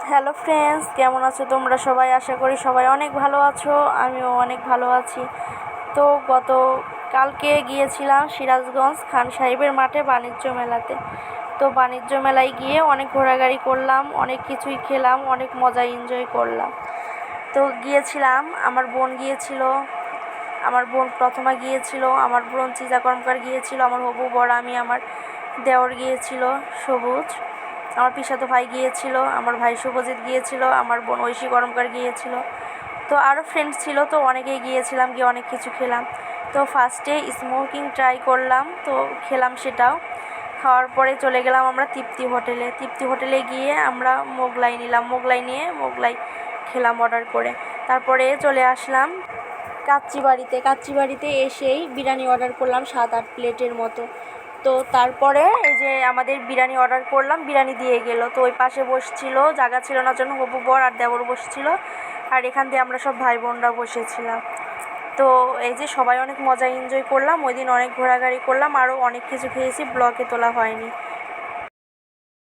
Hello friends, কেমন আছো তোমরা সবাই? আশা করি সবাই অনেক ভালো আছো, আমিও অনেক ভালো আছি। তো কালকে গিয়েছিলাম সিরাজগঞ্জ খান সাহেবের মাঠে বাণিজ্য মেলাতে। তো বাণিজ্য মেলায় গিয়ে অনেক ঘোরাঘুরি করলাম, অনেক কিছুই খেলাম, অনেক মজা এনজয় করলাম। তো গিয়েছিলাম, আমার বোন গিয়েছিল, আমার বোন প্রথমা গিয়েছিল, আমার বোন চিজা কর্মকার গিয়েছিল, আমার হবু বড় আমি, আমার দেওর গিয়েছিল সবুজ, আমার পিসাতো ভাই গিয়েছিল, আমার ভাই শুভজিৎ গিয়েছিল, আমার বোন ঐশী কর্মকার গিয়েছিল। তো আরও ফ্রেন্ডস ছিল, তো অনেকেই গিয়েছিলাম, গিয়ে অনেক কিছু খেলাম। তো ফার্স্টে স্মোকিং ট্রাই করলাম, তো খেলাম সেটাও। খাওয়ার পরে চলে গেলাম আমরা তৃপ্তি হোটেলে গিয়ে আমরা মোগলাই নিলাম, মোগলাই নিয়ে মোগলাই খেলাম অর্ডার করে। তারপরে চলে আসলাম কাচ্চিবাড়িতে এসেই বিরিয়ানি অর্ডার করলাম 7-8 প্লেটের মতো। তো তারপরে এই যে আমাদের বিরিয়ানি অর্ডার করলাম, বিরিয়ানি দিয়ে গেল। তো ওই পাশে বসছিল, জায়গা ছিল না জন্য হবু বর আর দেবর বসছিল, আর এখান দিয়ে আমরা সব ভাই বোনরা বসেছিলাম। তো এই যে সবাই অনেক মজা এনজয় করলাম, ওই দিন অনেক ঘোরাঘুরি করলাম, আরও অনেক কিছু খেয়েছি, ব্লগে তোলা হয়নি।